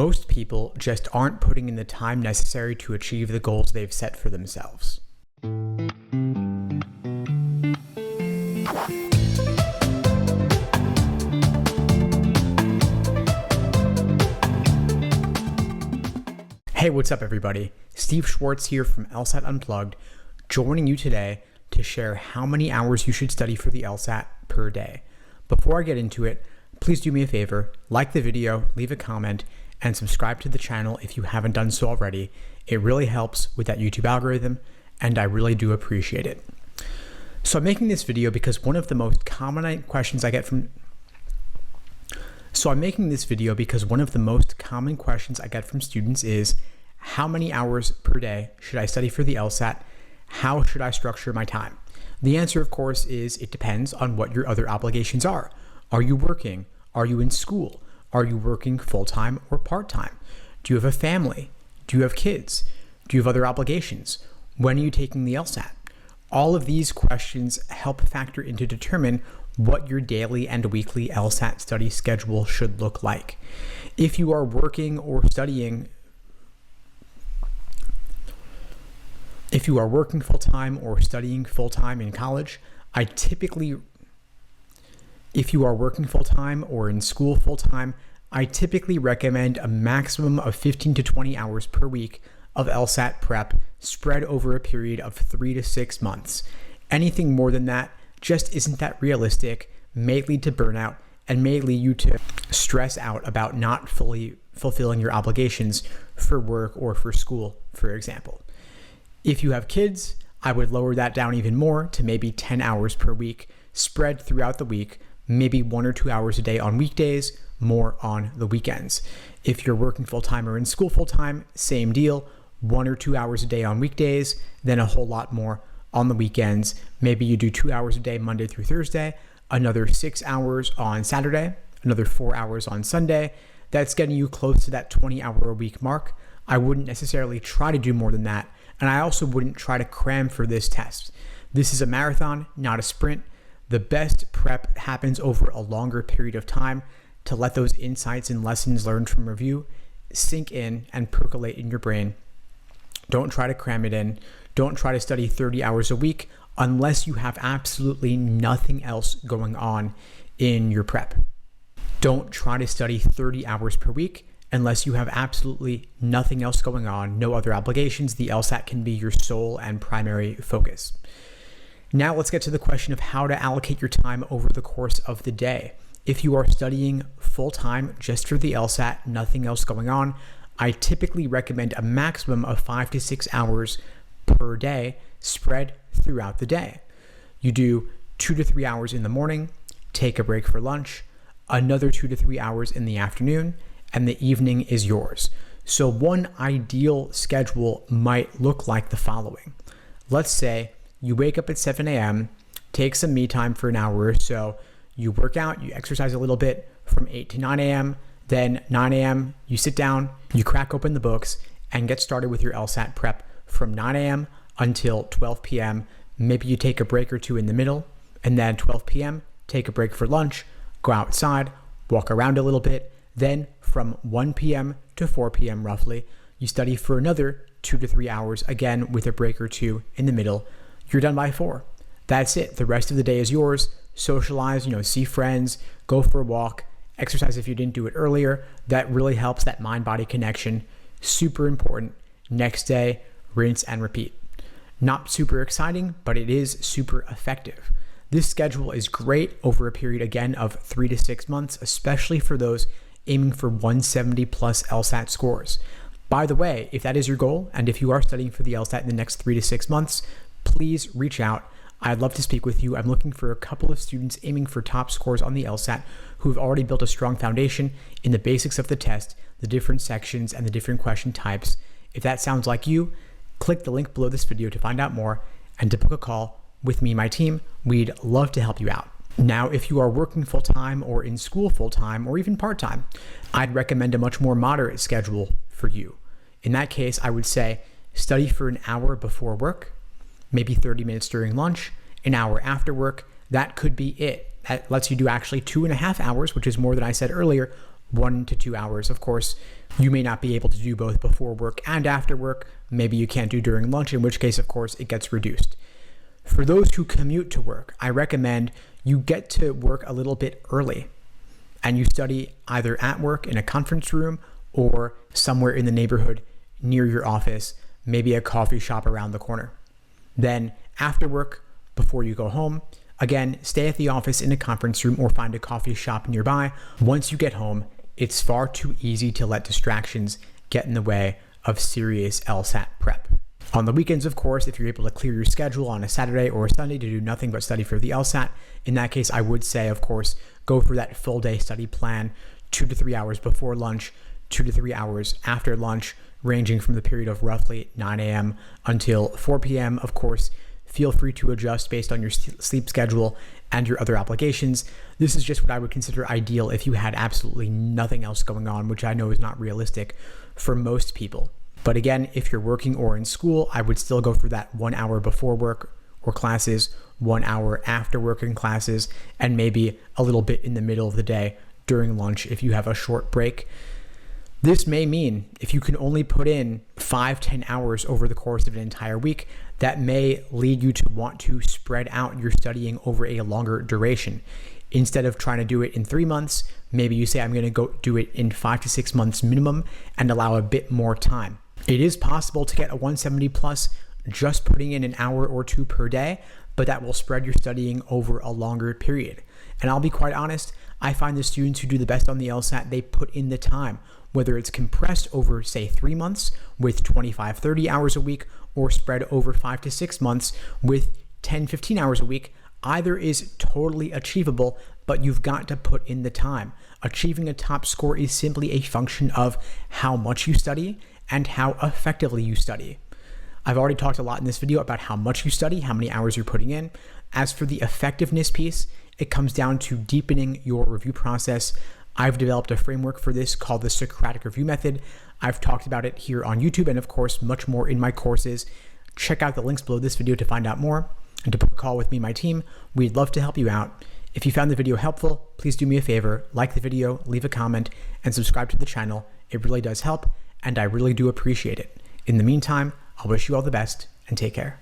Most people just aren't putting in the time necessary to achieve the goals they've set for themselves. Hey, what's up everybody? Steve Schwartz here from LSAT Unplugged, joining you today to share how many hours you should study for the LSAT per day. Before I get into it, please do me a favor, like the video, leave a comment, and subscribe to the channel if you haven't done so already. It really helps with that YouTube algorithm, and I really do appreciate it. So I'm making this video because one of the most common questions I get from students is, how many hours per day should I study for the LSAT? How should I structure my time? The answer, of course, is it depends on what your other obligations are. Are you working? Are you in school? Are you working full-time or part-time? Do you have a family? Do you have kids? Do you have other obligations? When are you taking the LSAT? All of these questions help factor in to determine what your daily and weekly LSAT study schedule should look like. If you are working or studying, if you are working full-time or studying full-time in college, if you are working full-time or in school full-time, I typically recommend a maximum of 15 to 20 hours per week of LSAT prep spread over a period of 3 to 6 months. Anything more than that just isn't that realistic, may lead to burnout, and may lead you to stress out about not fully fulfilling your obligations for work or for school, for example. If you have kids, I would lower that down even more to maybe 10 hours per week, spread throughout the week, maybe 1 or 2 hours a day on weekdays, more on the weekends. If you're working full-time or in school full-time, same deal, 1 or 2 hours a day on weekdays, then a whole lot more on the weekends. Maybe you do 2 hours a day Monday through Thursday, another 6 hours on Saturday, another 4 hours on Sunday. That's getting you close to that 20-hour-a-week mark. I wouldn't necessarily try to do more than that, and I also wouldn't try to cram for this test. This is a marathon, not a sprint. The best prep happens over a longer period of time to let those insights and lessons learned from review sink in and percolate in your brain. Don't try to cram it in. Don't try to study 30 hours a week unless you have absolutely nothing else going on in your prep. Don't try to study 30 hours per week unless you have absolutely nothing else going on, no other obligations. The LSAT can be your sole and primary focus. Now let's get to the question of how to allocate your time over the course of the day. If you are studying full-time just for the LSAT, nothing else going on, I typically recommend a maximum of 5 to 6 hours per day spread throughout the day. You do 2 to 3 hours in the morning, take a break for lunch, another 2 to 3 hours in the afternoon, and the evening is yours. So one ideal schedule might look like the following. Let's say you wake up at 7 a.m., take some me time for an hour or so, you work out, you exercise a little bit from 8 to 9 a.m., then 9 a.m., you sit down, you crack open the books, and get started with your LSAT prep from 9 a.m. until 12 p.m. Maybe you take a break or two in the middle, and then 12 p.m., take a break for lunch, go outside, walk around a little bit, then from 1 p.m. to 4 p.m. roughly, you study for another 2 to 3 hours, again with a break or two in the middle. You're done by 4. That's it. The rest of the day is yours. Socialize, see friends, go for a walk, exercise if you didn't do it earlier. That really helps, that mind-body connection. Super important. Next day, rinse and repeat. Not super exciting, but it is super effective. This schedule is great over a period, again, of 3 to 6 months, especially for those aiming for 170 plus LSAT scores. By the way, if that is your goal, and if you are studying for the LSAT in the next 3 to 6 months, please reach out. I'd love to speak with you. I'm looking for a couple of students aiming for top scores on the LSAT who have already built a strong foundation in the basics of the test, the different sections, and the different question types. If that sounds like you, click the link below this video to find out more and to book a call with me and my team. We'd love to help you out. Now, if you are working full-time or in school full-time or even part-time, I'd recommend a much more moderate schedule for you. In that case, I would say study for an hour before work, maybe 30 minutes during lunch, an hour after work. That could be it. That lets you do actually 2.5 hours, which is more than I said earlier, 1 to 2 hours. Of course, You may not be able to do both before work and after work. Maybe you can't do during lunch, in which case, of course, it gets reduced. For those who commute to work, I recommend you get to work a little bit early and you study either at work in a conference room or somewhere in the neighborhood near your office, maybe a coffee shop around the corner. Then after work, before you go home, again, stay at the office in a conference room or find a coffee shop nearby. Once you get home, it's far too easy to let distractions get in the way of serious LSAT prep. On the weekends, of course, if you're able to clear your schedule on a Saturday or a Sunday to do nothing but study for the LSAT, in that case, I would say, of course, go for that full day study plan, 2 to 3 hours before lunch, 2 to 3 hours after lunch, ranging from the period of roughly 9 a.m. until 4 p.m. Of course, feel free to adjust based on your sleep schedule and your other obligations. This is just what I would consider ideal if you had absolutely nothing else going on, which I know is not realistic for most people. But again, if you're working or in school, I would still go for that 1 hour before work or classes, 1 hour after work and classes, and maybe a little bit in the middle of the day during lunch if you have a short break. This may mean if you can only put in 5-10 hours over the course of an entire week, that may lead you to want to spread out your studying over a longer duration. Instead of trying to do it in 3 months, maybe you say, I'm going to go do it in 5 to 6 months minimum and allow a bit more time. It is possible to get a 170 plus just putting in an hour or two per day, but that will spread your studying over a longer period. And I'll be quite honest, I find the students who do the best on the LSAT, they put in the time, whether it's compressed over, say, 3 months with 25-30 hours a week or spread over 5 to 6 months with 10-15 hours a week. Either is totally achievable, but you've got to put in the time. Achieving a top score is simply a function of how much you study and how effectively you study. I've already talked a lot in this video about how much you study, how many hours you're putting in. As for the effectiveness piece, it comes down to deepening your review process. I've developed a framework for this called the Socratic Review Method. I've talked about it here on YouTube and of course much more in my courses. Check out the links below this video to find out more and to book a call with me and my team. We'd love to help you out. If you found the video helpful, please do me a favor, like the video, leave a comment, and subscribe to the channel. It really does help, and I really do appreciate it. In the meantime, I'll wish you all the best and take care.